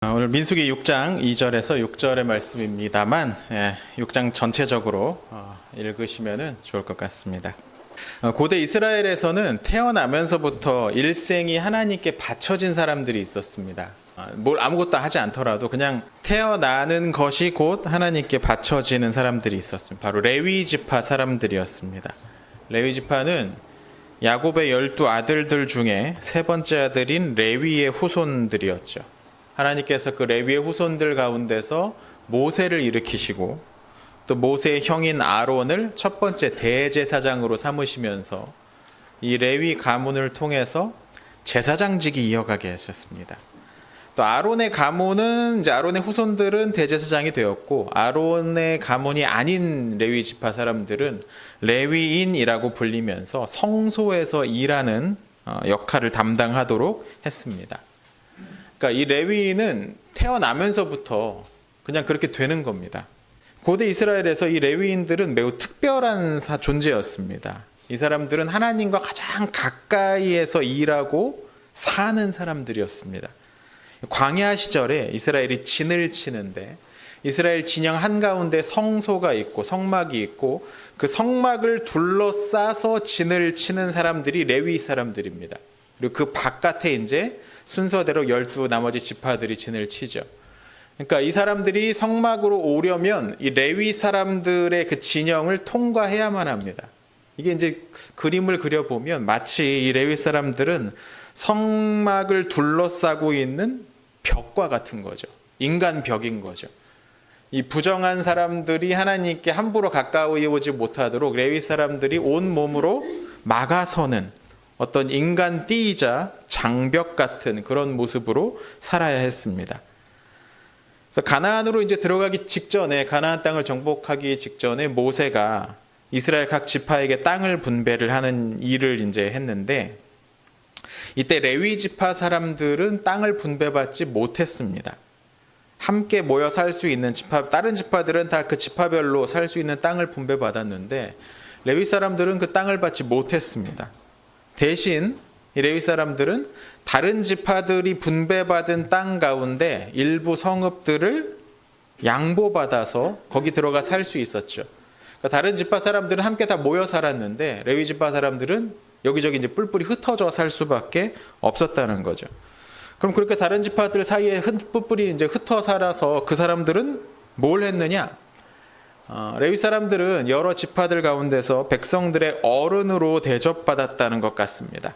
오늘 민수기 6장 2절에서 6절의 말씀입니다만 6장 전체적으로 읽으시면 좋을 것 같습니다. 고대 이스라엘에서는 태어나면서부터 일생이 하나님께 바쳐진 사람들이 있었습니다. 뭘 아무것도 하지 않더라도 그냥 태어나는 것이 곧 하나님께 바쳐지는 사람들이 있었습니다. 바로 레위 지파 사람들이었습니다. 레위 지파는 야곱의 12아들들 중에 세 번째 아들인 레위의 후손들이었죠. 하나님께서 그 레위의 후손들 가운데서 모세를 일으키시고 또 모세의 형인 아론을 첫 번째 대제사장으로 삼으시면서 이 레위 가문을 통해서 제사장직이 이어가게 하셨습니다. 또 아론의 가문은 이제 아론의 후손들은 대제사장이 되었고 아론의 가문이 아닌 레위 지파 사람들은 레위인이라고 불리면서 성소에서 일하는 역할을 담당하도록 했습니다. 그러니까 이 레위인은 태어나면서부터 그냥 그렇게 되는 겁니다. 고대 이스라엘에서 이 레위인들은 매우 특별한 존재였습니다. 이 사람들은 하나님과 가장 가까이에서 일하고 사는 사람들이었습니다. 광야 시절에 이스라엘이 진을 치는데 이스라엘 진영 한가운데 성소가 있고 성막이 있고 그 성막을 둘러싸서 진을 치는 사람들이 레위 사람들입니다. 그리고 그 바깥에 이제 순서대로 12 나머지 지파들이 진을 치죠. 그러니까 이 사람들이 성막으로 오려면 이 레위 사람들의 그 진영을 통과해야만 합니다. 이게 이제 그림을 그려보면 마치 이 레위 사람들은 성막을 둘러싸고 있는 벽과 같은 거죠. 인간 벽인 거죠. 이 부정한 사람들이 하나님께 함부로 가까이 오지 못하도록 레위 사람들이 온 몸으로 막아서는 어떤 인간 띠이자 장벽 같은 그런 모습으로 살아야 했습니다. 그래서 가나안으로 이제 들어가기 직전에 가나안 땅을 정복하기 직전에 모세가 이스라엘 각 지파에게 땅을 분배를 하는 일을 이제 했는데 이때 레위 지파 사람들은 땅을 분배받지 못했습니다. 함께 모여 살 수 있는 지파, 다른 지파들은 다 그 지파별로 살 수 있는 땅을 분배받았는데 레위 사람들은 그 땅을 받지 못했습니다. 대신 이 레위 사람들은 다른 지파들이 분배받은 땅 가운데 일부 성읍들을 양보받아서 거기 들어가 살 수 있었죠. 그러니까 다른 지파 사람들은 함께 다 모여 살았는데 레위 지파 사람들은 여기저기 이제 뿔뿔이 흩어져 살 수밖에 없었다는 거죠. 그럼 그렇게 다른 지파들 사이에 뿔뿔이 이제 흩어 살아서 그 사람들은 뭘 했느냐? 레위 사람들은 여러 지파들 가운데서 백성들의 어른으로 대접받았다는 것 같습니다.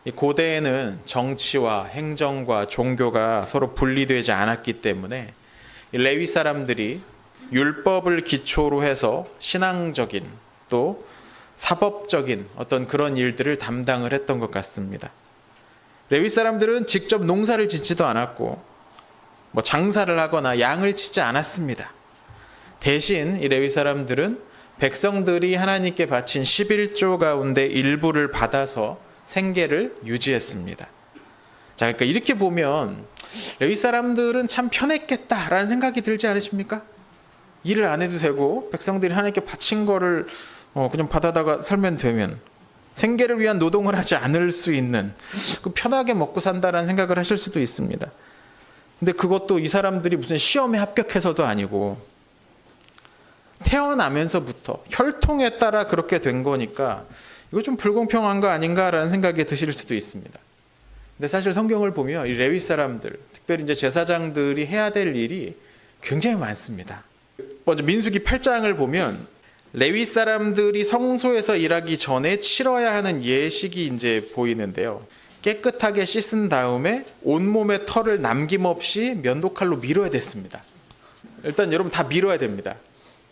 이 고대에는 정치와 행정과 종교가 서로 분리되지 않았기 때문에 레위 사람들이 율법을 기초로 해서 신앙적인 또 사법적인 어떤 그런 일들을 담당을 했던 것 같습니다. 레위 사람들은 직접 농사를 짓지도 않았고 장사를 하거나 양을 치지 않았습니다. 대신 이 레위 사람들은 백성들이 하나님께 바친 11조 가운데 일부를 받아서 생계를 유지했습니다. 자, 그러니까 이렇게 보면 레위 사람들은 참 편했겠다라는 생각이 들지 않으십니까? 일을 안 해도 되고 백성들이 하나님께 바친 거를 그냥 받아다가 살면 되면 생계를 위한 노동을 하지 않을 수 있는 편하게 먹고 산다라는 생각을 하실 수도 있습니다. 근데 그것도 이 사람들이 무슨 시험에 합격해서도 아니고 태어나면서부터 혈통에 따라 그렇게 된 거니까 이거 좀 불공평한 거 아닌가라는 생각이 드실 수도 있습니다. 근데 사실 성경을 보면 이 레위 사람들, 특별히 이제 제사장들이 해야 될 일이 굉장히 많습니다. 먼저 민수기 8장을 보면 레위 사람들이 성소에서 일하기 전에 치러야 하는 예식이 이제 보이는데요. 깨끗하게 씻은 다음에 온몸의 털을 남김없이 면도칼로 밀어야 됐습니다. 일단 여러분 다 밀어야 됩니다.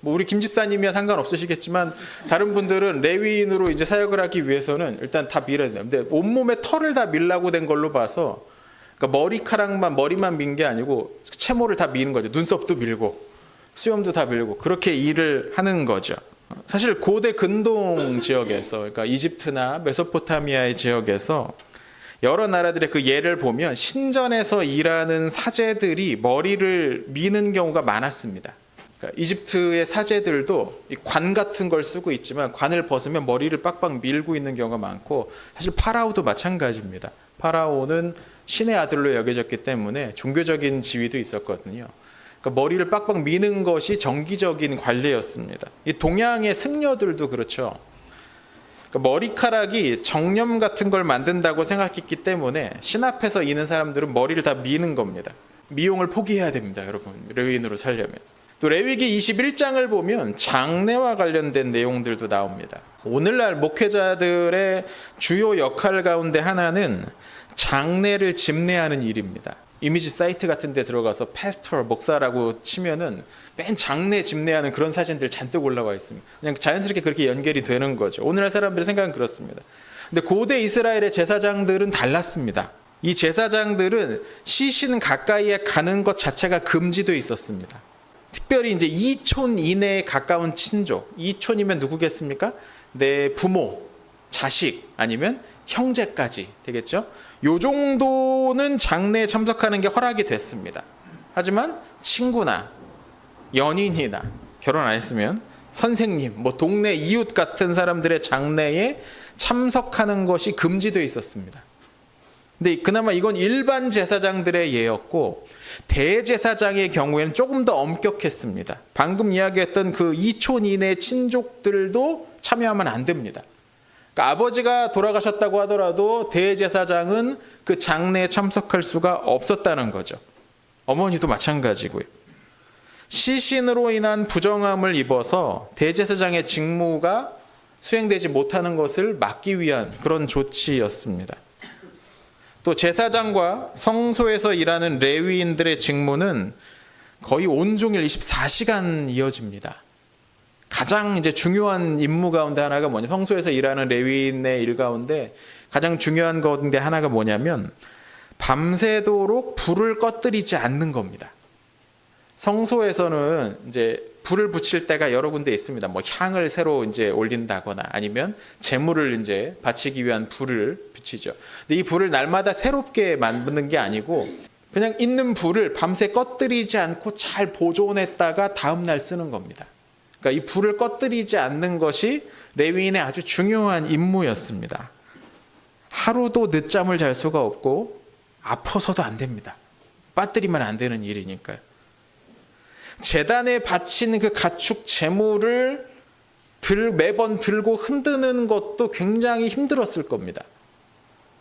우리 김 집사님이야 상관없으시겠지만 다른 분들은 레위인으로 이제 사역을 하기 위해서는 일단 다 밀어야 됩니다. 근데 온몸의 털을 다 밀라고 된 걸로 봐서 그러니까 머리만 민 게 아니고 채모를 다 미는 거죠. 눈썹도 밀고 수염도 다 밀고 그렇게 일을 하는 거죠. 사실 고대 근동 지역에서 그러니까 이집트나 메소포타미아의 지역에서 여러 나라들의 그 예를 보면 신전에서 일하는 사제들이 머리를 미는 경우가 많았습니다. 그러니까 이집트의 사제들도 관 같은 걸 쓰고 있지만 관을 벗으면 머리를 빡빡 밀고 있는 경우가 많고 사실 파라오도 마찬가지입니다. 파라오는 신의 아들로 여겨졌기 때문에 종교적인 지위도 있었거든요. 그러니까 머리를 빡빡 미는 것이 정기적인 관례였습니다. 이 동양의 승려들도 그렇죠. 그러니까 머리카락이 정념 같은 걸 만든다고 생각했기 때문에 신 앞에서 이는 사람들은 머리를 다 미는 겁니다. 미용을 포기해야 됩니다, 여러분. 레위인으로 살려면. 또 레위기 21장을 보면 장례와 관련된 내용들도 나옵니다. 오늘날 목회자들의 주요 역할 가운데 하나는 장례를 집례하는 일입니다. 이미지 사이트 같은 데 들어가서 패스터, 목사라고 치면은 맨 장례 집례하는 그런 사진들 잔뜩 올라와 있습니다. 그냥 자연스럽게 그렇게 연결이 되는 거죠. 오늘날 사람들의 생각은 그렇습니다. 근데 고대 이스라엘의 제사장들은 달랐습니다. 이 제사장들은 시신 가까이에 가는 것 자체가 금지되어 있었습니다. 특별히 이제 2촌 이내에 가까운 친족, 2촌이면 누구겠습니까? 내 부모, 자식, 아니면 형제까지 되겠죠? 요 정도는 장례에 참석하는 게 허락이 됐습니다. 하지만 친구나 연인이나 결혼 안 했으면 선생님, 뭐 동네 이웃 같은 사람들의 장례에 참석하는 것이 금지되어 있었습니다. 근데 그나마 이건 일반 제사장들의 예였고 대제사장의 경우에는 조금 더 엄격했습니다. 방금 이야기했던 그 2촌 이내 친족들도 참여하면 안 됩니다. 그러니까 아버지가 돌아가셨다고 하더라도 대제사장은 그 장례에 참석할 수가 없었다는 거죠. 어머니도 마찬가지고요. 시신으로 인한 부정함을 입어서 대제사장의 직무가 수행되지 못하는 것을 막기 위한 그런 조치였습니다. 또 제사장과 성소에서 일하는 레위인들의 직무는 거의 온종일 24시간 이어집니다. 가장 이제 중요한 임무 가운데 하나가 뭐냐? 성소에서 일하는 레위인의 일 가운데 가장 중요한 가운데 하나가 뭐냐면 밤새도록 불을 꺼뜨리지 않는 겁니다. 성소에서는 이제 불을 붙일 때가 여러 군데 있습니다. 뭐 향을 새로 이제 올린다거나 아니면 제물을 이제 바치기 위한 불을 붙이죠. 근데 이 불을 날마다 새롭게 만드는 게 아니고 그냥 있는 불을 밤새 꺼뜨리지 않고 잘 보존했다가 다음 날 쓰는 겁니다. 그러니까 이 불을 꺼뜨리지 않는 것이 레위인의 아주 중요한 임무였습니다. 하루도 늦잠을 잘 수가 없고 아파서도 안 됩니다. 빠뜨리면 안 되는 일이니까요. 제단에 바친 그 가축 제물을 매번 들고 흔드는 것도 굉장히 힘들었을 겁니다.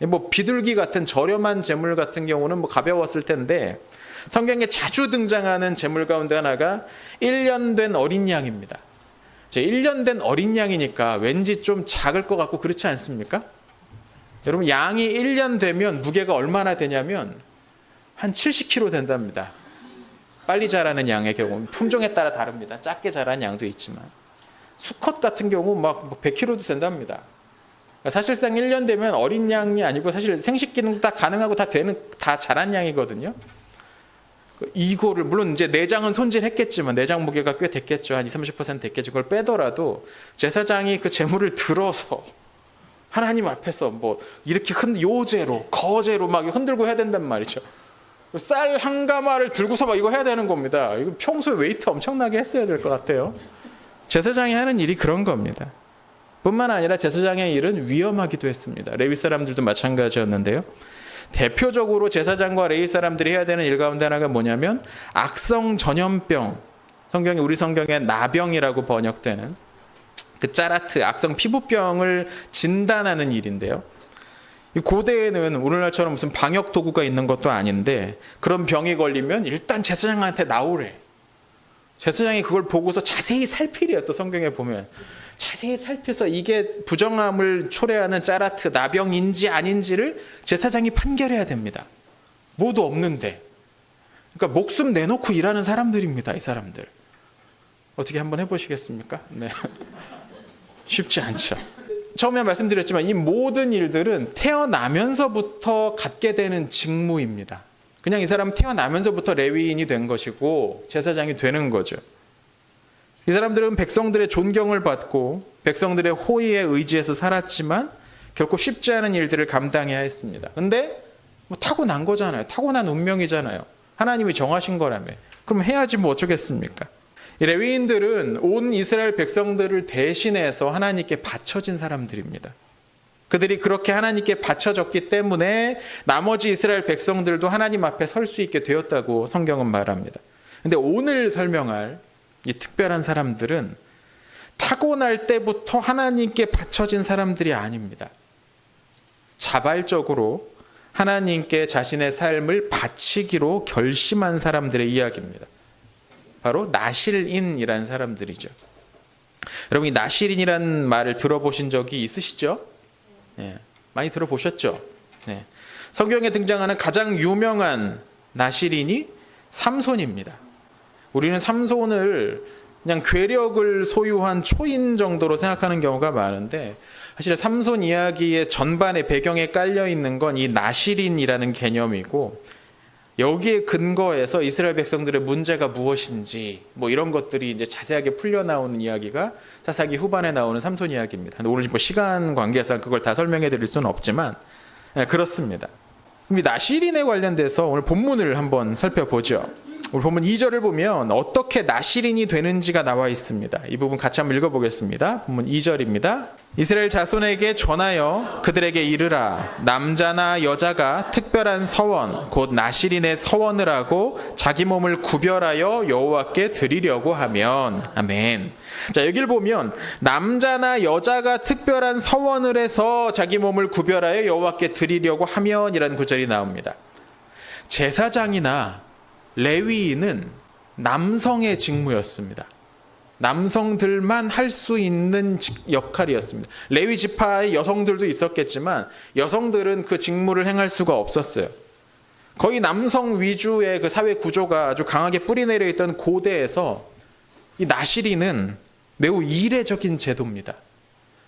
뭐 비둘기 같은 저렴한 제물 같은 경우는 뭐 가벼웠을 텐데 성경에 자주 등장하는 제물 가운데 하나가 1년 된 어린 양입니다. 1년 된 어린 양이니까 왠지 좀 작을 것 같고 그렇지 않습니까? 여러분 양이 1년 되면 무게가 얼마나 되냐면 한 70kg 된답니다. 빨리 자라는 양의 경우는 품종에 따라 다릅니다. 작게 자라는 양도 있지만 수컷 같은 경우 막 100kg도 된답니다. 사실상 1년 되면 어린 양이 아니고 사실 생식 기능 다 가능하고 다 자란 양이거든요. 이거를 물론 이제 내장은 손질했겠지만 내장 무게가 꽤 됐겠죠. 한 20-30% 됐겠죠. 그걸 빼더라도 제사장이 그 제물을 들어서 하나님 앞에서 뭐 이렇게 요제로 거제로 막 흔들고 해야 된단 말이죠. 쌀 한 가마를 들고서 막 이거 해야 되는 겁니다. 이거 평소에 웨이트 엄청나게 했어야 될 것 같아요. 제사장이 하는 일이 그런 겁니다. 뿐만 아니라 제사장의 일은 위험하기도 했습니다. 레위 사람들도 마찬가지였는데요. 대표적으로 제사장과 레위 사람들이 해야 되는 일 가운데 하나가 뭐냐면 악성 전염병, 우리 성경에 나병이라고 번역되는 그 짜라트, 악성 피부병을 진단하는 일인데요. 고대에는 오늘날처럼 무슨 방역 도구가 있는 것도 아닌데 그런 병이 걸리면 일단 제사장한테 나오래. 제사장이 그걸 보고서 자세히 살피래요. 또 성경에 보면 자세히 살펴서 이게 부정함을 초래하는 짜라트, 나병인지 아닌지를 제사장이 판결해야 됩니다. 모두 없는데. 그러니까 목숨 내놓고 일하는 사람들입니다. 이 사람들. 어떻게 한번 해보시겠습니까? 네. 쉽지 않죠. 처음에 말씀드렸지만 이 모든 일들은 태어나면서부터 갖게 되는 직무입니다. 그냥 이 사람은 태어나면서부터 레위인이 된 것이고 제사장이 되는 거죠. 이 사람들은 백성들의 존경을 받고 백성들의 호의에 의지해서 살았지만 결코 쉽지 않은 일들을 감당해야 했습니다. 근데 뭐 타고난 거잖아요. 타고난 운명이잖아요. 하나님이 정하신 거라며. 그럼 해야지 뭐 어쩌겠습니까? 이 레위인들은 온 이스라엘 백성들을 대신해서 하나님께 바쳐진 사람들입니다. 그들이 그렇게 하나님께 바쳐졌기 때문에 나머지 이스라엘 백성들도 하나님 앞에 설 수 있게 되었다고 성경은 말합니다. 근데 오늘 설명할 이 특별한 사람들은 타고날 때부터 하나님께 바쳐진 사람들이 아닙니다. 자발적으로 하나님께 자신의 삶을 바치기로 결심한 사람들의 이야기입니다. 바로 나실인이라는 사람들이죠. 여러분, 이 나실인이라는 말을 들어보신 적이 있으시죠? 네, 많이 들어보셨죠? 네. 성경에 등장하는 가장 유명한 나실인이 삼손입니다. 우리는 삼손을 그냥 괴력을 소유한 초인 정도로 생각하는 경우가 많은데, 사실 삼손 이야기의 전반의 배경에 깔려 있는 건 이 나실인이라는 개념이고, 여기에 근거해서 이스라엘 백성들의 문제가 무엇인지 뭐 이런 것들이 이제 자세하게 풀려 나오는 이야기가 사사기 후반에 나오는 삼손 이야기입니다. 근데 오늘 뭐 시간 관계상 그걸 다 설명해 드릴 수는 없지만, 네, 그렇습니다. 그럼 이 나실인에 관련돼서 오늘 본문을 한번 살펴보죠. 우리 본문 2절을 보면 어떻게 나실인이 되는지가 나와 있습니다. 이 부분 같이 한번 읽어보겠습니다. 본문 2절입니다. 이스라엘 자손에게 전하여 그들에게 이르라. 남자나 여자가 특별한 서원 곧 나실인의 서원을 하고 자기 몸을 구별하여 여호와께 드리려고 하면. 아멘. 자, 여기를 보면 남자나 여자가 특별한 서원을 해서 자기 몸을 구별하여 여호와께 드리려고 하면 이라는 구절이 나옵니다. 제사장이나 레위인은 남성의 직무였습니다. 남성들만 할 수 있는 역할이었습니다. 레위 지파의 여성들도 있었겠지만 여성들은 그 직무를 행할 수가 없었어요. 거의 남성 위주의 그 사회 구조가 아주 강하게 뿌리내려 있던 고대에서 이 나실인은 매우 이례적인 제도입니다.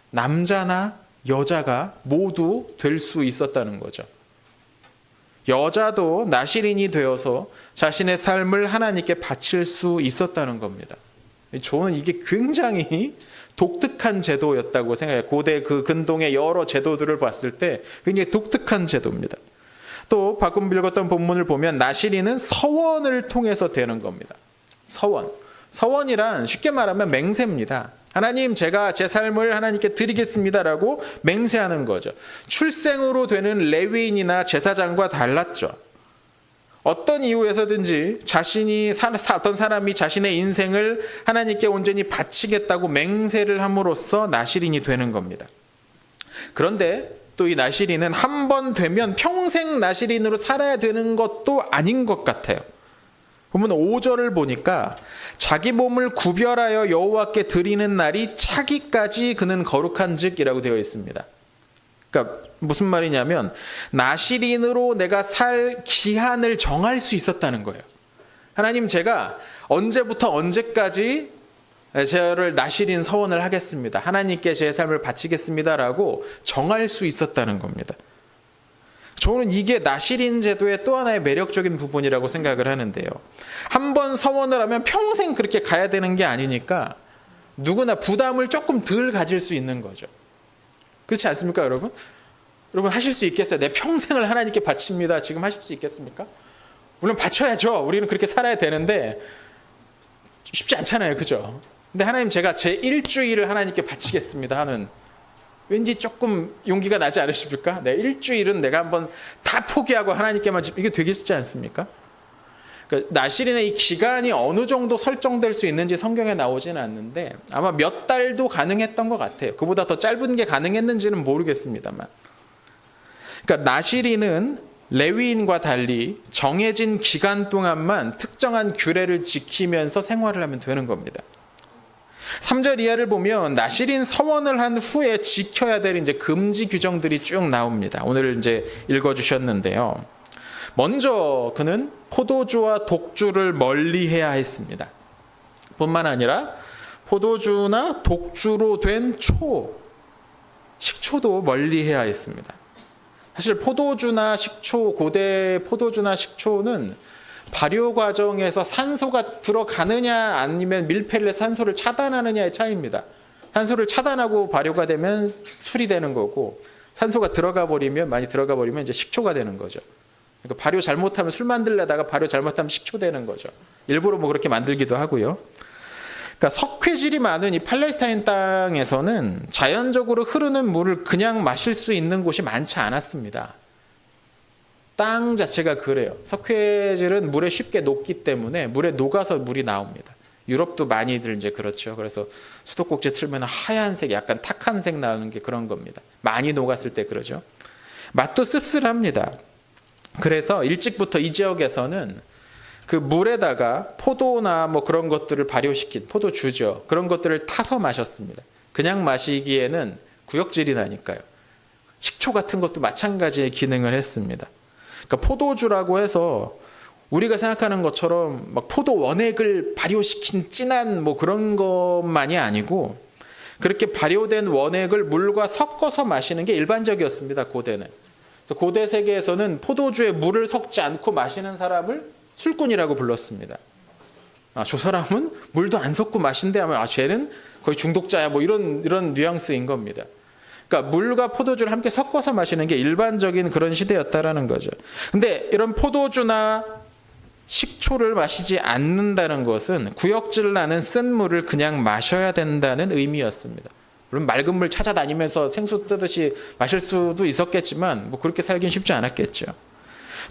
남자나 여자가 모두 될 수 있었다는 거죠. 여자도 나실인이 되어서 자신의 삶을 하나님께 바칠 수 있었다는 겁니다. 저는 이게 굉장히 독특한 제도였다고 생각해요. 고대 그 근동의 여러 제도들을 봤을 때 굉장히 독특한 제도입니다. 또 방금 읽었던 본문을 보면 나실인은 서원을 통해서 되는 겁니다. 서원이란 쉽게 말하면 맹세입니다. 하나님, 제가 제 삶을 하나님께 드리겠습니다라고 맹세하는 거죠. 출생으로 되는 레위인이나 제사장과 달랐죠. 어떤 이유에서든지 어떤 사람이 자신의 인생을 하나님께 온전히 바치겠다고 맹세를 함으로써 나실인이 되는 겁니다. 그런데 또 이 나실인은 한 번 되면 평생 나실인으로 살아야 되는 것도 아닌 것 같아요. 보면 5절을 보니까 자기 몸을 구별하여 여호와께 드리는 날이 차기까지 그는 거룩한 즉이라고 되어 있습니다. 그러니까 무슨 말이냐면 나실인으로 내가 살 기한을 정할 수 있었다는 거예요. 하나님, 제가 언제부터 언제까지 저를 나실인 서원을 하겠습니다. 하나님께 제 삶을 바치겠습니다라고 정할 수 있었다는 겁니다. 저는 이게 나실인 제도의 또 하나의 매력적인 부분이라고 생각을 하는데요. 한 번 서원을 하면 평생 그렇게 가야 되는 게 아니니까 누구나 부담을 조금 덜 가질 수 있는 거죠. 그렇지 않습니까, 여러분? 여러분 하실 수 있겠어요? 내 평생을 하나님께 바칩니다. 지금 하실 수 있겠습니까? 물론 바쳐야죠. 우리는 그렇게 살아야 되는데 쉽지 않잖아요. 그죠? 근데 하나님, 제가 제 일주일을 하나님께 바치겠습니다 하는, 왠지 조금 용기가 나지 않으십니까? 네, 일주일은 내가 한번 다 포기하고 하나님께만 이게 되겠지 않습니까? 그러니까 나실인의 이 기간이 어느 정도 설정될 수 있는지 성경에 나오지는 않는데 아마 몇 달도 가능했던 것 같아요. 그보다 더 짧은 게 가능했는지는 모르겠습니다만. 그러니까 나실인은 레위인과 달리 정해진 기간 동안만 특정한 규례를 지키면서 생활을 하면 되는 겁니다. 3절 이하를 보면 나실인 서원을 한 후에 지켜야 될 이제 금지 규정들이 쭉 나옵니다. 오늘 이제 읽어주셨는데요. 먼저 그는 포도주와 독주를 멀리해야 했습니다. 뿐만 아니라 포도주나 독주로 된 식초도 멀리해야 했습니다. 사실 포도주나 식초, 고대 포도주나 식초는 발효 과정에서 산소가 들어가느냐 아니면 밀폐를 산소를 차단하느냐의 차이입니다. 산소를 차단하고 발효가 되면 술이 되는 거고, 산소가 많이 들어가 버리면 이제 식초가 되는 거죠. 그러니까 발효 잘못하면 술 만들려다가 발효 잘못하면 식초 되는 거죠. 일부러 뭐 그렇게 만들기도 하고요. 그러니까 석회질이 많은 이 팔레스타인 땅에서는 자연적으로 흐르는 물을 그냥 마실 수 있는 곳이 많지 않았습니다. 땅 자체가 그래요. 석회질은 물에 쉽게 녹기 때문에 물에 녹아서 물이 나옵니다. 유럽도 많이들 이제 그렇죠. 그래서 수도꼭지 틀면 하얀색, 약간 탁한색 나오는 게 그런 겁니다. 많이 녹았을 때 그러죠. 맛도 씁쓸합니다. 그래서 일찍부터 이 지역에서는 그 물에다가 포도나 뭐 그런 것들을 발효시킨 포도주죠. 그런 것들을 타서 마셨습니다. 그냥 마시기에는 구역질이 나니까요. 식초 같은 것도 마찬가지의 기능을 했습니다. 그러니까 포도주라고 해서 우리가 생각하는 것처럼 막 포도 원액을 발효시킨 진한 뭐 그런 것만이 아니고 그렇게 발효된 원액을 물과 섞어서 마시는 게 일반적이었습니다. 고대는. 그래서 고대 세계에서는 포도주에 물을 섞지 않고 마시는 사람을 술꾼이라고 불렀습니다. 저 사람은 물도 안 섞고 마신대 하면 쟤는 거의 중독자야 뭐 이런 뉘앙스인 겁니다. 그러니까 물과 포도주를 함께 섞어서 마시는 게 일반적인 그런 시대였다라는 거죠. 근데 이런 포도주나 식초를 마시지 않는다는 것은 구역질 나는 쓴 물을 그냥 마셔야 된다는 의미였습니다. 물론 맑은 물 찾아다니면서 생수 뜨듯이 마실 수도 있었겠지만 뭐 그렇게 살긴 쉽지 않았겠죠.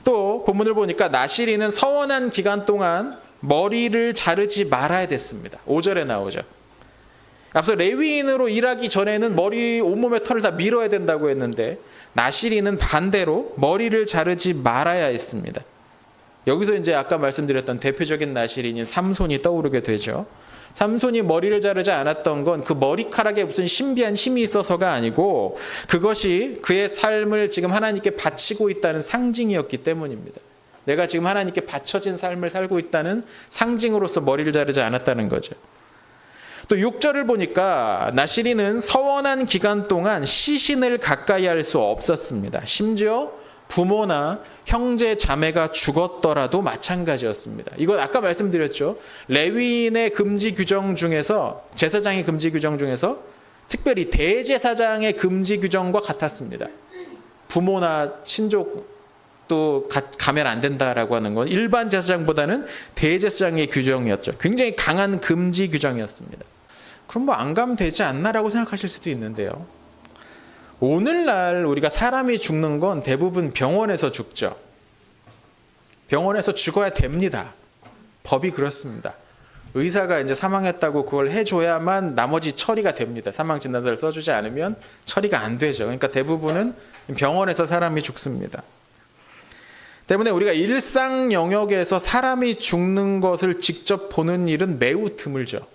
또 본문을 보니까 나시린은 서원한 기간 동안 머리를 자르지 말아야 됐습니다. 5절에 나오죠. 앞서 레위인으로 일하기 전에는 머리 온몸의 털을 다 밀어야 된다고 했는데 나시린은 반대로 머리를 자르지 말아야 했습니다. 여기서 이제 아까 말씀드렸던 대표적인 나시린인 삼손이 떠오르게 되죠. 삼손이 머리를 자르지 않았던 건 그 머리카락에 무슨 신비한 힘이 있어서가 아니고 그것이 그의 삶을 지금 하나님께 바치고 있다는 상징이었기 때문입니다. 내가 지금 하나님께 바쳐진 삶을 살고 있다는 상징으로서 머리를 자르지 않았다는 거죠. 또 6절을 보니까 나시린은 서원한 기간 동안 시신을 가까이 할 수 없었습니다. 심지어 부모나 형제 자매가 죽었더라도 마찬가지였습니다. 이건 아까 말씀드렸죠. 레위인의 금지 규정 중에서 제사장의 금지 규정 중에서 특별히 대제사장의 금지 규정과 같았습니다. 부모나 친족도 가면 안 된다라고 하는 건 일반 제사장보다는 대제사장의 규정이었죠. 굉장히 강한 금지 규정이었습니다. 그럼 뭐 안 가면 되지 않나라고 생각하실 수도 있는데요. 오늘날 우리가 사람이 죽는 건 대부분 병원에서 죽죠. 병원에서 죽어야 됩니다. 법이 그렇습니다. 의사가 이제 사망했다고 그걸 해줘야만 나머지 처리가 됩니다. 사망진단서를 써주지 않으면 처리가 안 되죠. 그러니까 대부분은 병원에서 사람이 죽습니다. 때문에 우리가 일상 영역에서 사람이 죽는 것을 직접 보는 일은 매우 드물죠.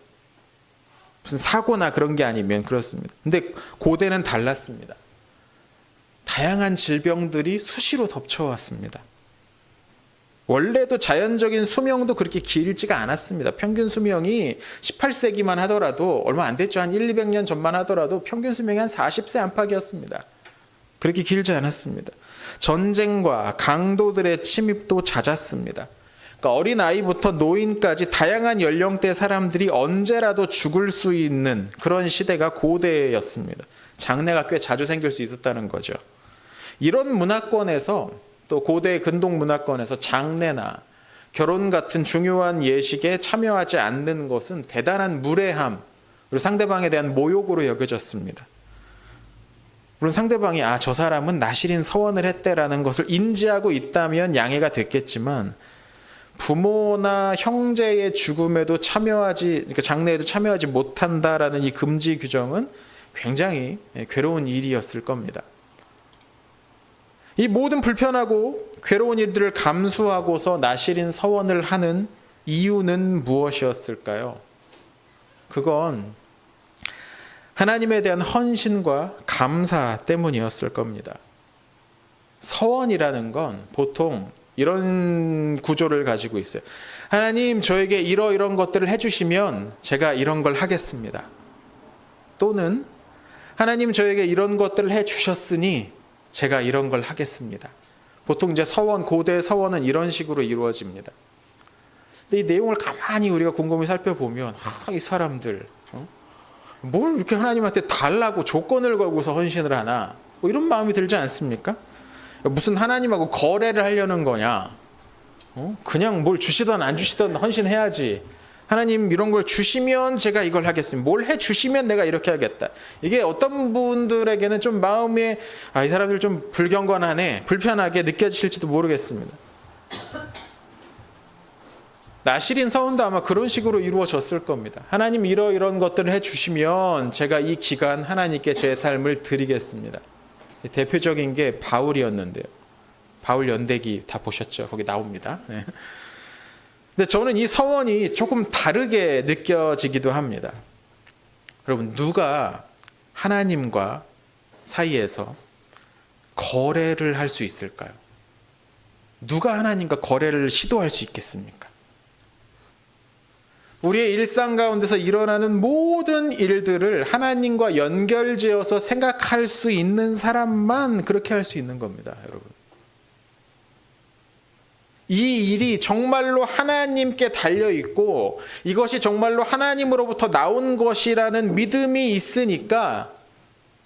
무슨 사고나 그런 게 아니면 그렇습니다. 근데 고대는 달랐습니다. 다양한 질병들이 수시로 덮쳐왔습니다. 원래도 자연적인 수명도 그렇게 길지가 않았습니다. 평균 수명이 18세기만 하더라도 얼마 안 됐죠. 한 200년 전만 하더라도 평균 수명이 한 40세 안팎이었습니다. 그렇게 길지 않았습니다. 전쟁과 강도들의 침입도 잦았습니다. 그러니까 어린아이부터 노인까지 다양한 연령대 사람들이 언제라도 죽을 수 있는 그런 시대가 고대였습니다. 장례가 꽤 자주 생길 수 있었다는 거죠. 이런 문화권에서 또 고대 근동 문화권에서 장례나 결혼 같은 중요한 예식에 참여하지 않는 것은 대단한 무례함 그리고 상대방에 대한 모욕으로 여겨졌습니다. 물론 상대방이 저 사람은 나시린 서원을 했대라는 것을 인지하고 있다면 양해가 됐겠지만 부모나 형제의 죽음에도 그러니까 장례에도 참여하지 못한다라는 이 금지 규정은 굉장히 괴로운 일이었을 겁니다. 이 모든 불편하고 괴로운 일들을 감수하고서 나시린 서원을 하는 이유는 무엇이었을까요? 그건 하나님에 대한 헌신과 감사 때문이었을 겁니다. 서원이라는 건 보통 이런 구조를 가지고 있어요. 하나님, 저에게 이런 것들을 해주시면 제가 이런 걸 하겠습니다. 또는 하나님, 저에게 이런 것들을 해주셨으니 제가 이런 걸 하겠습니다. 보통 이제 고대 서원은 이런 식으로 이루어집니다. 근데 이 내용을 가만히 우리가 곰곰이 살펴보면 이 사람들 뭘 이렇게 하나님한테 달라고 조건을 걸고서 헌신을 하나 뭐 이런 마음이 들지 않습니까? 무슨 하나님하고 거래를 하려는 거냐? 그냥 뭘 주시든 안 주시든 헌신해야지 하나님 이런 걸 주시면 제가 이걸 하겠습니다. 뭘 해주시면 내가 이렇게 하겠다. 이게 어떤 분들에게는 좀 마음에 이 사람들 좀 불경건하네, 불편하게 느껴지실지도 모르겠습니다. 나실인 서원도 아마 그런 식으로 이루어졌을 겁니다. 하나님 이런 것들을 해주시면 제가 이 기간 하나님께 제 삶을 드리겠습니다. 대표적인 게 바울이었는데요. 바울 연대기 다 보셨죠? 거기 나옵니다. 네. 근데 저는 이 서원이 조금 다르게 느껴지기도 합니다. 여러분, 누가 하나님과 사이에서 거래를 할 수 있을까요? 누가 하나님과 거래를 시도할 수 있겠습니까? 우리의 일상 가운데서 일어나는 모든 일들을 하나님과 연결지어서 생각할 수 있는 사람만 그렇게 할 수 있는 겁니다, 여러분. 이 일이 정말로 하나님께 달려있고 이것이 정말로 하나님으로부터 나온 것이라는 믿음이 있으니까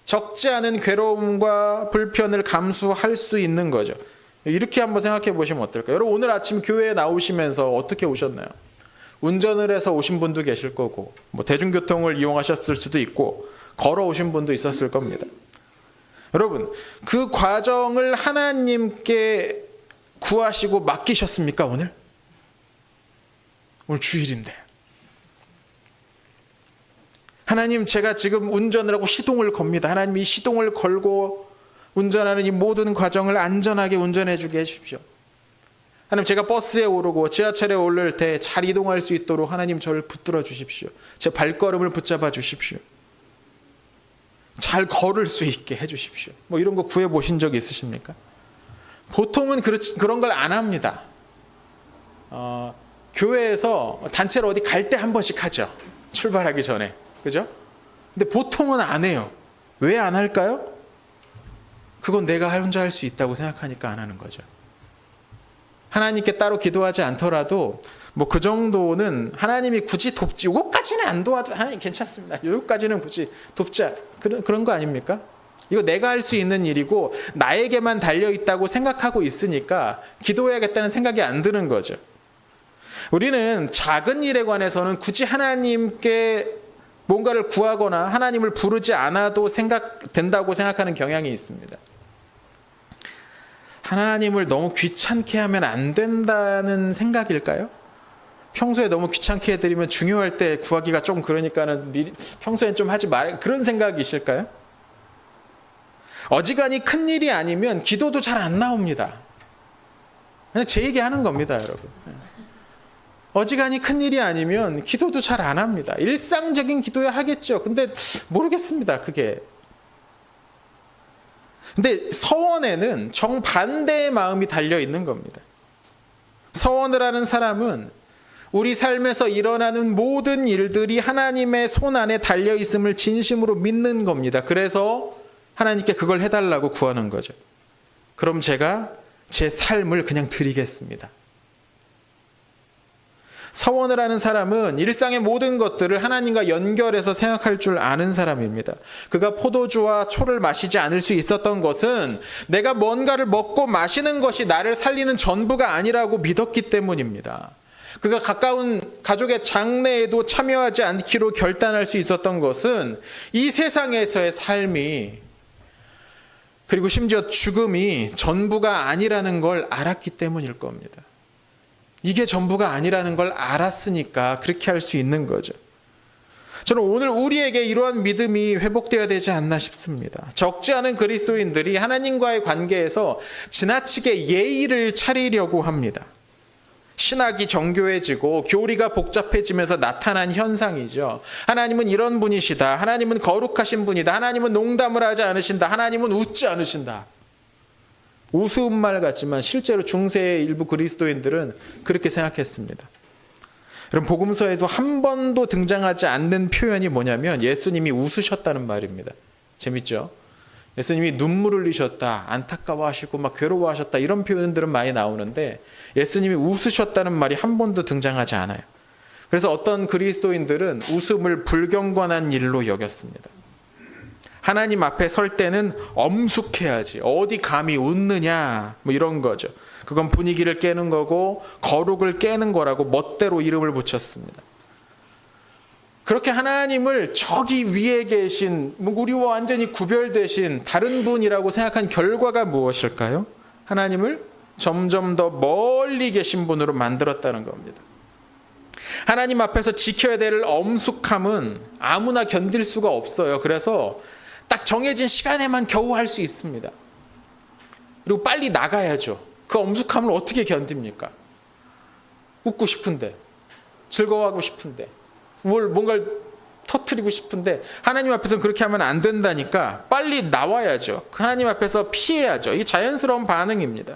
적지 않은 괴로움과 불편을 감수할 수 있는 거죠. 이렇게 한번 생각해 보시면 어떨까요? 여러분, 오늘 아침 교회에 나오시면서 어떻게 오셨나요? 운전을 해서 오신 분도 계실 거고, 대중교통을 이용하셨을 수도 있고, 걸어오신 분도 있었을 겁니다. 여러분, 그 과정을 하나님께 구하시고 맡기셨습니까, 오늘? 오늘 주일인데. 하나님, 제가 지금 운전을 하고 시동을 겁니다. 하나님, 이 시동을 걸고 운전하는 이 모든 과정을 안전하게 운전해 주게 해주십시오. 하나님, 제가 버스에 오르고 지하철에 오를 때 잘 이동할 수 있도록 하나님 저를 붙들어 주십시오. 제 발걸음을 붙잡아 주십시오. 잘 걸을 수 있게 해 주십시오. 이런 거 구해 보신 적 있으십니까? 보통은 그런 걸 안 합니다. 교회에서 단체로 어디 갈 때 한 번씩 하죠. 출발하기 전에. 그죠? 근데 보통은 안 해요. 왜 안 할까요? 그건 내가 혼자 할 수 있다고 생각하니까 안 하는 거죠. 하나님께 따로 기도하지 않더라도 그 정도는 하나님이 굳이 돕지, 요거까지는 안 도와도 하나님 괜찮습니다. 요거까지는 굳이 돕자. 그런 거 아닙니까? 이거 내가 할 수 있는 일이고 나에게만 달려있다고 생각하고 있으니까 기도해야겠다는 생각이 안 드는 거죠. 우리는 작은 일에 관해서는 굳이 하나님께 뭔가를 구하거나 하나님을 부르지 않아도 된다고 생각하는 경향이 있습니다. 하나님을 너무 귀찮게 하면 안 된다는 생각일까요? 평소에 너무 귀찮게 해드리면 중요할 때 구하기가 좀 그러니까는 평소엔 좀 하지 말, 그런 생각이실까요? 어지간히 큰 일이 아니면 기도도 잘 안 나옵니다. 그냥 제 얘기하는 겁니다, 여러분. 어지간히 큰 일이 아니면 기도도 잘 안 합니다. 일상적인 기도야 하겠죠. 근데 모르겠습니다, 그게. 근데 서원에는 정반대의 마음이 달려 있는 겁니다. 서원을 하는 사람은 우리 삶에서 일어나는 모든 일들이 하나님의 손 안에 달려 있음을 진심으로 믿는 겁니다. 그래서 하나님께 그걸 해달라고 구하는 거죠. 그럼 제가 제 삶을 그냥 드리겠습니다. 서원을 하는 사람은 일상의 모든 것들을 하나님과 연결해서 생각할 줄 아는 사람입니다. 그가 포도주와 초를 마시지 않을 수 있었던 것은 내가 뭔가를 먹고 마시는 것이 나를 살리는 전부가 아니라고 믿었기 때문입니다. 그가 가까운 가족의 장례에도 참여하지 않기로 결단할 수 있었던 것은 이 세상에서의 삶이, 그리고 심지어 죽음이 전부가 아니라는 걸 알았기 때문일 겁니다. 이게 전부가 아니라는 걸 알았으니까 그렇게 할 수 있는 거죠. 저는 오늘 우리에게 이러한 믿음이 회복되어야 되지 않나 싶습니다. 적지 않은 그리스도인들이 하나님과의 관계에서 지나치게 예의를 차리려고 합니다. 신학이 정교해지고 교리가 복잡해지면서 나타난 현상이죠. 하나님은 이런 분이시다. 하나님은 거룩하신 분이다. 하나님은 농담을 하지 않으신다. 하나님은 웃지 않으신다. 우스운 말 같지만 실제로 중세의 일부 그리스도인들은 그렇게 생각했습니다. 여러분, 복음서에도 한 번도 등장하지 않는 표현이 뭐냐면 예수님이 웃으셨다는 말입니다. 재밌죠? 예수님이 눈물을 흘리셨다, 안타까워하시고 막 괴로워하셨다, 이런 표현들은 많이 나오는데 예수님이 웃으셨다는 말이 한 번도 등장하지 않아요. 그래서 어떤 그리스도인들은 웃음을 불경건한 일로 여겼습니다. 하나님 앞에 설 때는 엄숙해야지, 어디 감히 웃느냐, 이런 거죠. 그건 분위기를 깨는 거고 거룩을 깨는 거라고 멋대로 이름을 붙였습니다. 그렇게 하나님을 저기 위에 계신 우리와 완전히 구별되신 다른 분이라고 생각한 결과가 무엇일까요? 하나님을 점점 더 멀리 계신 분으로 만들었다는 겁니다. 하나님 앞에서 지켜야 될 엄숙함은 아무나 견딜 수가 없어요. 그래서 딱 정해진 시간에만 겨우 할 수 있습니다. 그리고 빨리 나가야죠. 그 엄숙함을 어떻게 견딥니까? 웃고 싶은데, 즐거워하고 싶은데, 뭔가를 터뜨리고 싶은데 하나님 앞에서는 그렇게 하면 안 된다니까 빨리 나와야죠. 하나님 앞에서 피해야죠. 이게 자연스러운 반응입니다.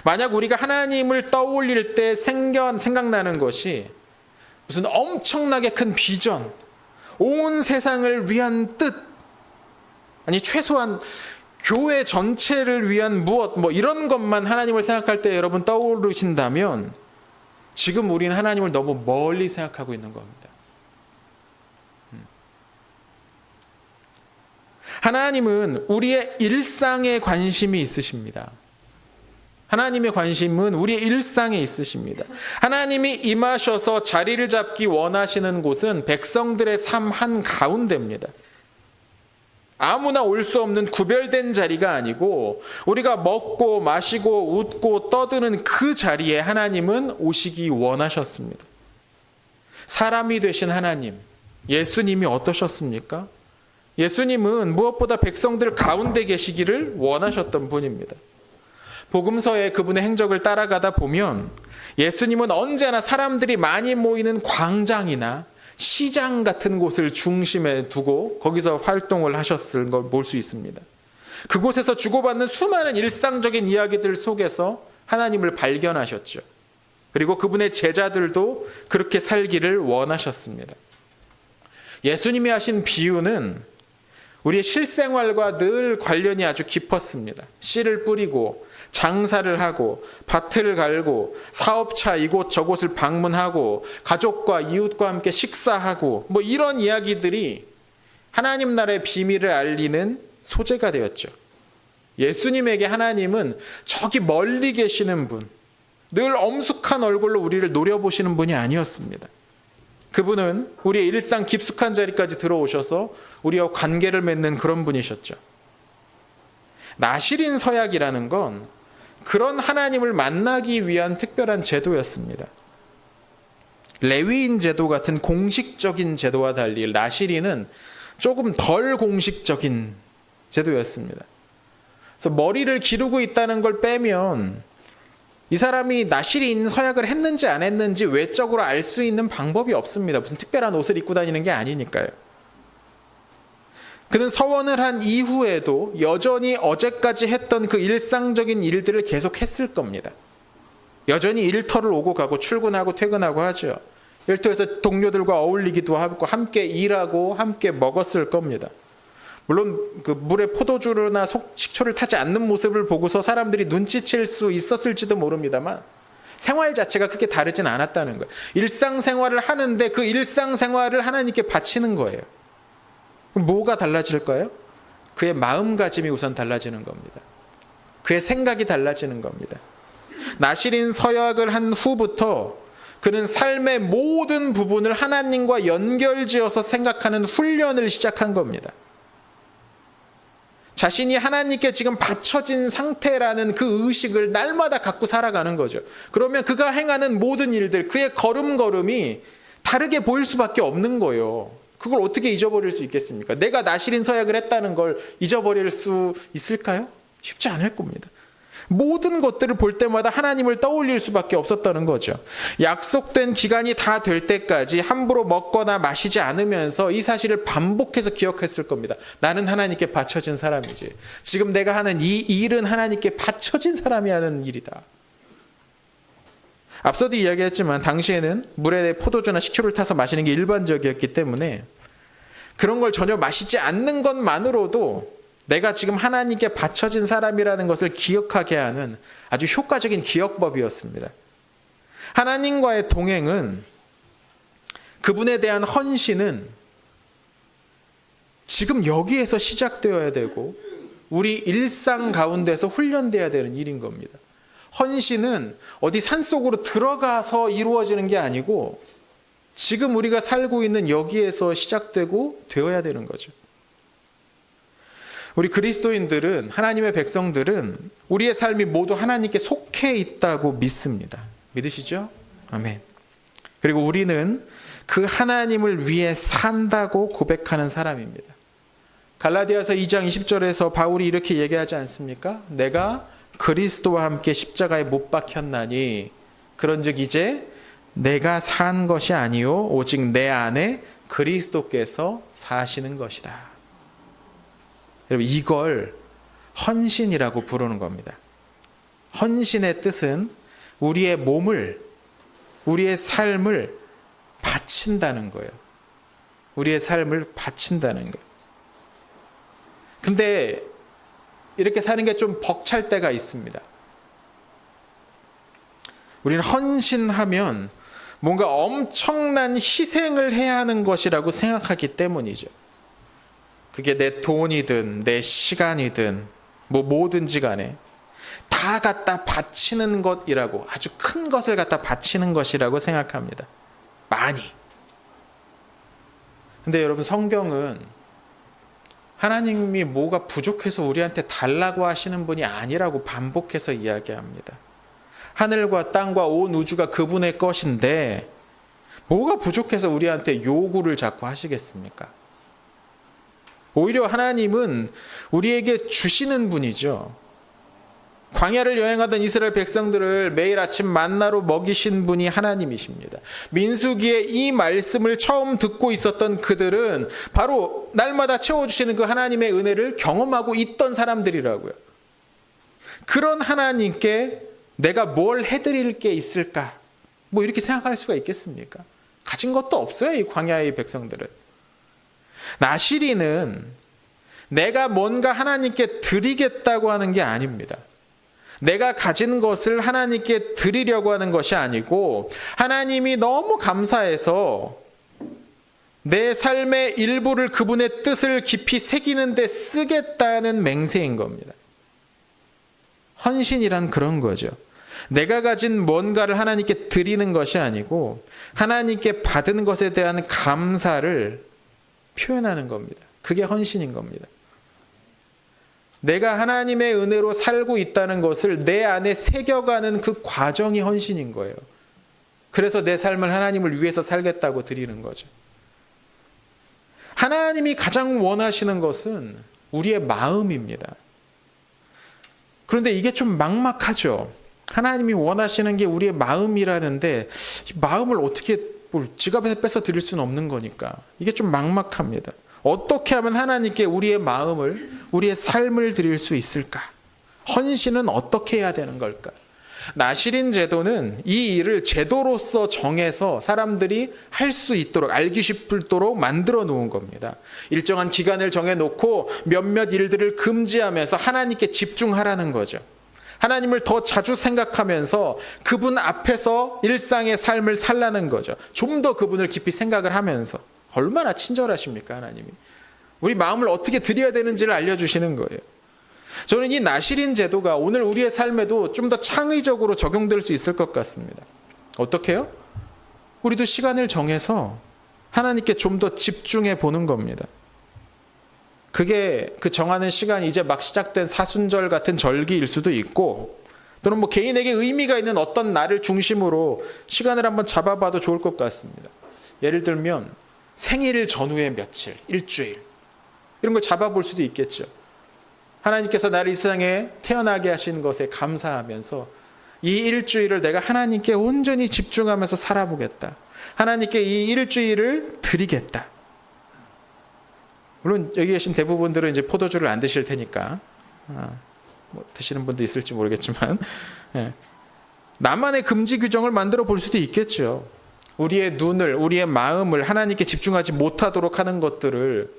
만약 우리가 하나님을 떠올릴 때 생각나는 것이 무슨 엄청나게 큰 비전, 온 세상을 위한 뜻, 아니 최소한 교회 전체를 위한 무엇, 이런 것만 하나님을 생각할 때 여러분 떠오르신다면 지금 우리는 하나님을 너무 멀리 생각하고 있는 겁니다. 하나님은 우리의 일상에 관심이 있으십니다. 하나님의 관심은 우리의 일상에 있으십니다. 하나님이 임하셔서 자리를 잡기 원하시는 곳은 백성들의 삶 한가운데입니다. 아무나 올 수 없는 구별된 자리가 아니고 우리가 먹고 마시고 웃고 떠드는 그 자리에 하나님은 오시기 원하셨습니다. 사람이 되신 하나님, 예수님이 어떠셨습니까? 예수님은 무엇보다 백성들 가운데 계시기를 원하셨던 분입니다. 복음서에 그분의 행적을 따라가다 보면 예수님은 언제나 사람들이 많이 모이는 광장이나 시장 같은 곳을 중심에 두고 거기서 활동을 하셨을 걸 볼 수 있습니다. 그곳에서 주고받는 수많은 일상적인 이야기들 속에서 하나님을 발견하셨죠. 그리고 그분의 제자들도 그렇게 살기를 원하셨습니다. 예수님이 하신 비유는 우리의 실생활과 늘 관련이 아주 깊었습니다. 씨를 뿌리고 장사를 하고 밭을 갈고 사업차 이곳저곳을 방문하고 가족과 이웃과 함께 식사하고 이런 이야기들이 하나님 나라의 비밀을 알리는 소재가 되었죠. 예수님에게 하나님은 저기 멀리 계시는 분, 늘 엄숙한 얼굴로 우리를 노려보시는 분이 아니었습니다. 그분은 우리의 일상 깊숙한 자리까지 들어오셔서 우리와 관계를 맺는 그런 분이셨죠. 나실인 서약이라는 건 그런 하나님을 만나기 위한 특별한 제도였습니다. 레위인 제도 같은 공식적인 제도와 달리 나실인은 조금 덜 공식적인 제도였습니다. 그래서 머리를 기르고 있다는 걸 빼면 이 사람이 나실인 서약을 했는지 안 했는지 외적으로 알 수 있는 방법이 없습니다. 무슨 특별한 옷을 입고 다니는 게 아니니까요. 그는 서원을 한 이후에도 여전히 어제까지 했던 그 일상적인 일들을 계속 했을 겁니다. 여전히 일터를 오고 가고 출근하고 퇴근하고 하죠. 일터에서 동료들과 어울리기도 하고 함께 일하고 함께 먹었을 겁니다. 물론 그 물에 포도주나 식초를 타지 않는 모습을 보고서 사람들이 눈치챌 수 있었을지도 모릅니다만 생활 자체가 크게 다르진 않았다는 거예요. 일상생활을 하는데 그 일상생활을 하나님께 바치는 거예요. 그럼 뭐가 달라질까요? 그의 마음가짐이 우선 달라지는 겁니다. 그의 생각이 달라지는 겁니다. 나실인 서약을 한 후부터 그는 삶의 모든 부분을 하나님과 연결지어서 생각하는 훈련을 시작한 겁니다. 자신이 하나님께 지금 바쳐진 상태라는 그 의식을 날마다 갖고 살아가는 거죠. 그러면 그가 행하는 모든 일들, 그의 걸음걸음이 다르게 보일 수밖에 없는 거예요. 그걸 어떻게 잊어버릴 수 있겠습니까? 내가 나실인 서약을 했다는 걸 잊어버릴 수 있을까요? 쉽지 않을 겁니다. 모든 것들을 볼 때마다 하나님을 떠올릴 수밖에 없었다는 거죠. 약속된 기간이 다 될 때까지 함부로 먹거나 마시지 않으면서 이 사실을 반복해서 기억했을 겁니다. 나는 하나님께 바쳐진 사람이지. 지금 내가 하는 이 일은 하나님께 바쳐진 사람이 하는 일이다. 앞서도 이야기했지만 당시에는 물에 포도주나 식초를 타서 마시는 게 일반적이었기 때문에 그런 걸 전혀 마시지 않는 것만으로도 내가 지금 하나님께 바쳐진 사람이라는 것을 기억하게 하는 아주 효과적인 기억법이었습니다. 하나님과의 동행은, 그분에 대한 헌신은 지금 여기에서 시작되어야 되고 우리 일상 가운데서 훈련되어야 되는 일인 겁니다. 헌신은 어디 산속으로 들어가서 이루어지는 게 아니고 지금 우리가 살고 있는 여기에서 시작되고 되어야 되는 거죠. 우리 그리스도인들은, 하나님의 백성들은 우리의 삶이 모두 하나님께 속해 있다고 믿습니다. 믿으시죠? 아멘. 그리고 우리는 그 하나님을 위해 산다고 고백하는 사람입니다. 갈라디아서 2장 20절에서 바울이 이렇게 얘기하지 않습니까? 내가 그리스도와 함께 십자가에 못 박혔나니 그런즉 이제 내가 산 것이 아니요 오직 내 안에 그리스도께서 사시는 것이다. 여러분, 이걸 헌신이라고 부르는 겁니다. 헌신의 뜻은 우리의 몸을, 우리의 삶을 바친다는 거예요. 우리의 삶을 바친다는 거예요. 근데 이렇게 사는 게 좀 벅찰 때가 있습니다. 우리는 헌신하면 뭔가 엄청난 희생을 해야 하는 것이라고 생각하기 때문이죠. 그게 내 돈이든 내 시간이든 뭐든지 간에 다 갖다 바치는 것이라고, 아주 큰 것을 갖다 바치는 것이라고 생각합니다. 많이. 근데 여러분, 성경은 하나님이 뭐가 부족해서 우리한테 달라고 하시는 분이 아니라고 반복해서 이야기합니다. 하늘과 땅과 온 우주가 그분의 것인데 뭐가 부족해서 우리한테 요구를 자꾸 하시겠습니까? 오히려 하나님은 우리에게 주시는 분이죠. 광야를 여행하던 이스라엘 백성들을 매일 아침 만나로 먹이신 분이 하나님이십니다. 민수기의 이 말씀을 처음 듣고 있었던 그들은 바로 날마다 채워주시는 그 하나님의 은혜를 경험하고 있던 사람들이라고요. 그런 하나님께 내가 뭘 해드릴 게 있을까? 뭐 이렇게 생각할 수가 있겠습니까? 가진 것도 없어요, 이 광야의 백성들은. 나시리는 내가 뭔가 하나님께 드리겠다고 하는 게 아닙니다. 내가 가진 것을 하나님께 드리려고 하는 것이 아니고 하나님이 너무 감사해서 내 삶의 일부를 그분의 뜻을 깊이 새기는 데 쓰겠다는 맹세인 겁니다. 헌신이란 그런 거죠. 내가 가진 뭔가를 하나님께 드리는 것이 아니고 하나님께 받은 것에 대한 감사를 표현하는 겁니다. 그게 헌신인 겁니다. 내가 하나님의 은혜로 살고 있다는 것을 내 안에 새겨가는 그 과정이 헌신인 거예요. 그래서 내 삶을 하나님을 위해서 살겠다고 드리는 거죠. 하나님이 가장 원하시는 것은 우리의 마음입니다. 그런데 이게 좀 막막하죠. 하나님이 원하시는 게 우리의 마음이라는데 마음을 어떻게 지갑에서 뺏어 드릴 수는 없는 거니까 이게 좀 막막합니다. 어떻게 하면 하나님께 우리의 마음을, 우리의 삶을 드릴 수 있을까? 헌신은 어떻게 해야 되는 걸까? 나시린 제도는 이 일을 제도로서 정해서 사람들이 할 수 있도록, 알기 쉽도록 만들어 놓은 겁니다. 일정한 기간을 정해놓고 몇몇 일들을 금지하면서 하나님께 집중하라는 거죠. 하나님을 더 자주 생각하면서 그분 앞에서 일상의 삶을 살라는 거죠. 좀 더 그분을 깊이 생각을 하면서. 얼마나 친절하십니까, 하나님이. 우리 마음을 어떻게 드려야 되는지를 알려주시는 거예요. 저는 이 나시린 제도가 오늘 우리의 삶에도 좀 더 창의적으로 적용될 수 있을 것 같습니다. 어떻게 해요? 우리도 시간을 정해서 하나님께 좀 더 집중해 보는 겁니다. 그게 그 정하는 시간이 이제 막 시작된 사순절 같은 절기일 수도 있고, 또는 뭐 개인에게 의미가 있는 어떤 날을 중심으로 시간을 한번 잡아봐도 좋을 것 같습니다. 예를 들면 생일 전후의 며칠, 일주일, 이런 걸 잡아볼 수도 있겠죠. 하나님께서 나를 이 세상에 태어나게 하신 것에 감사하면서 이 일주일을 내가 하나님께 온전히 집중하면서 살아보겠다. 하나님께 이 일주일을 드리겠다. 물론 여기 계신 대부분들은 이제 포도주를 안 드실 테니까 뭐 드시는 분도 있을지 모르겠지만 나만의 금지 규정을 만들어 볼 수도 있겠죠. 우리의 눈을, 우리의 마음을 하나님께 집중하지 못하도록 하는 것들을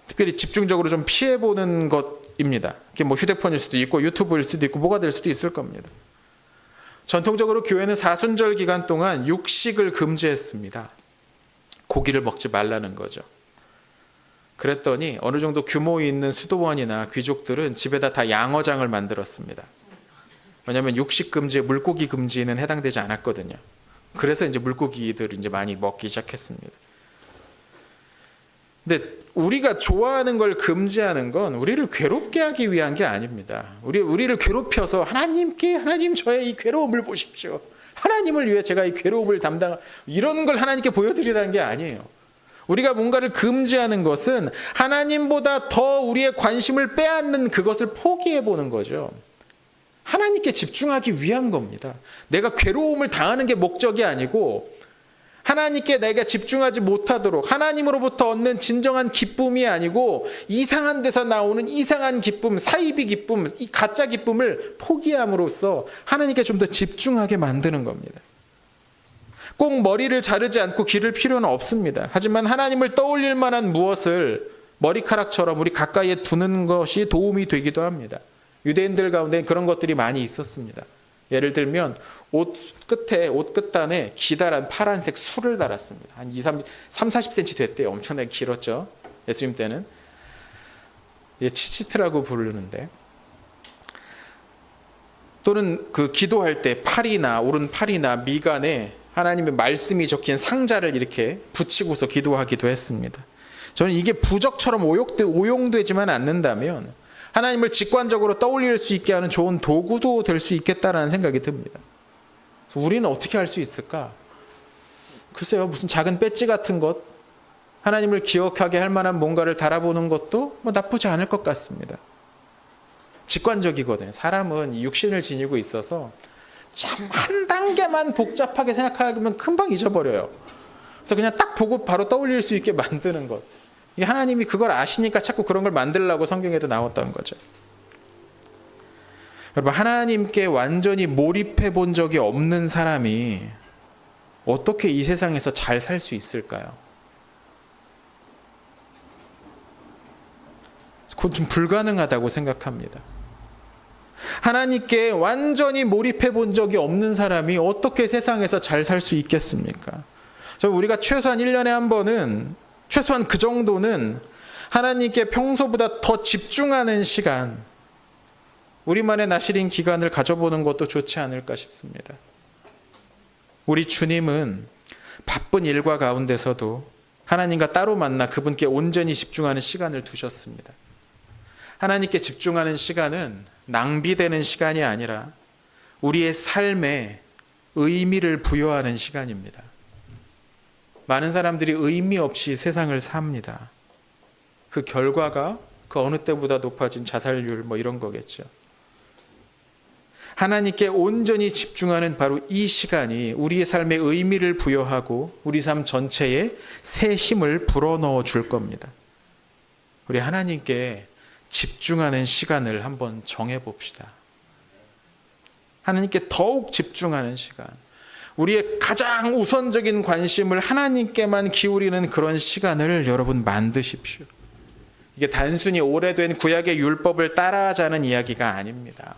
특별히 집중적으로 좀 피해보는 것입니다. 그게 뭐 휴대폰일 수도 있고 유튜브일 수도 있고 뭐가 될 수도 있을 겁니다. 전통적으로 교회는 사순절 기간 동안 육식을 금지했습니다. 고기를 먹지 말라는 거죠. 그랬더니 어느 정도 규모 있는 수도원이나 귀족들은 집에다 다 양어장을 만들었습니다. 왜냐하면 육식 금지에 물고기 금지는 해당되지 않았거든요. 그래서 이제 물고기들을 이제 많이 먹기 시작했습니다. 근데 우리가 좋아하는 걸 금지하는 건 우리를 괴롭게 하기 위한 게 아닙니다. 우리를 괴롭혀서 하나님 저의 이 괴로움을 보십시오. 하나님을 위해 제가 이 괴로움을 이런 걸 하나님께 보여드리라는 게 아니에요. 우리가 뭔가를 금지하는 것은 하나님보다 더 우리의 관심을 빼앗는 그것을 포기해 보는 거죠. 하나님께 집중하기 위한 겁니다. 내가 괴로움을 당하는 게 목적이 아니고 하나님께 내가 집중하지 못하도록 하나님으로부터 얻는 진정한 기쁨이 아니고 이상한 데서 나오는 이상한 기쁨, 사이비 기쁨, 이 가짜 기쁨을 포기함으로써 하나님께 좀 더 집중하게 만드는 겁니다. 꼭 머리를 자르지 않고 기를 필요는 없습니다. 하지만 하나님을 떠올릴 만한 무엇을 머리카락처럼 우리 가까이에 두는 것이 도움이 되기도 합니다. 유대인들 가운데 그런 것들이 많이 있었습니다. 예를 들면 옷 끝단에 기다란 파란색 술을 달았습니다. 한 30-40cm 됐대요. 엄청나게 길었죠. 예수님 때는. 치치트라고 부르는데, 또는 그 기도할 때 팔이나 오른팔이나 미간에 하나님의 말씀이 적힌 상자를 이렇게 붙이고서 기도하기도 했습니다. 저는 이게 부적처럼 오용되지만 않는다면 하나님을 직관적으로 떠올릴 수 있게 하는 좋은 도구도 될 수 있겠다라는 생각이 듭니다. 우리는 어떻게 할 수 있을까? 글쎄요, 무슨 작은 배지 같은 것, 하나님을 기억하게 할 만한 뭔가를 달아보는 것도 뭐 나쁘지 않을 것 같습니다. 직관적이거든요. 사람은 육신을 지니고 있어서 참 한 단계만 복잡하게 생각하면 금방 잊어버려요. 그래서 그냥 딱 보고 바로 떠올릴 수 있게 만드는 것. 하나님이 그걸 아시니까 자꾸 그런 걸 만들려고 성경에도 나왔던 거죠. 여러분, 하나님께 완전히 몰입해 본 적이 없는 사람이 어떻게 이 세상에서 잘 살 수 있을까요? 그건 좀 불가능하다고 생각합니다. 하나님께 완전히 몰입해 본 적이 없는 사람이 어떻게 세상에서 잘 살 수 있겠습니까? 우리가 최소한 1년에 한 번은, 최소한 그 정도는 하나님께 평소보다 더 집중하는 시간, 우리만의 나실인 기간을 가져보는 것도 좋지 않을까 싶습니다. 우리 주님은 바쁜 일과 가운데서도 하나님과 따로 만나 그분께 온전히 집중하는 시간을 두셨습니다. 하나님께 집중하는 시간은 낭비되는 시간이 아니라 우리의 삶에 의미를 부여하는 시간입니다. 많은 사람들이 의미 없이 세상을 삽니다. 그 결과가 그 어느 때보다 높아진 자살률 이런 거겠죠. 하나님께 온전히 집중하는 바로 이 시간이 우리의 삶에 의미를 부여하고 우리 삶 전체에 새 힘을 불어넣어 줄 겁니다. 우리 하나님께 집중하는 시간을 한번 정해봅시다. 하나님께 더욱 집중하는 시간, 우리의 가장 우선적인 관심을 하나님께만 기울이는 그런 시간을 여러분 만드십시오. 이게 단순히 오래된 구약의 율법을 따라하자는 이야기가 아닙니다.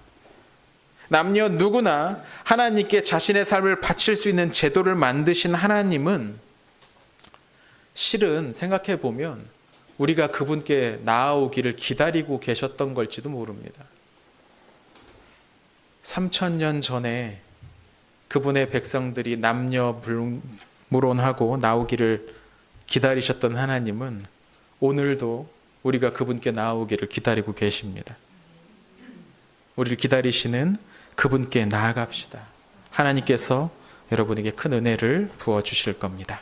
남녀 누구나 하나님께 자신의 삶을 바칠 수 있는 제도를 만드신 하나님은 실은 생각해 보면 우리가 그분께 나아오기를 기다리고 계셨던 걸지도 모릅니다. 3000년 전에 그분의 백성들이 남녀불문하고 나오기를 기다리셨던 하나님은 오늘도 우리가 그분께 나아오기를 기다리고 계십니다. 우리를 기다리시는 그분께 나아갑시다. 하나님께서 여러분에게 큰 은혜를 부어주실 겁니다.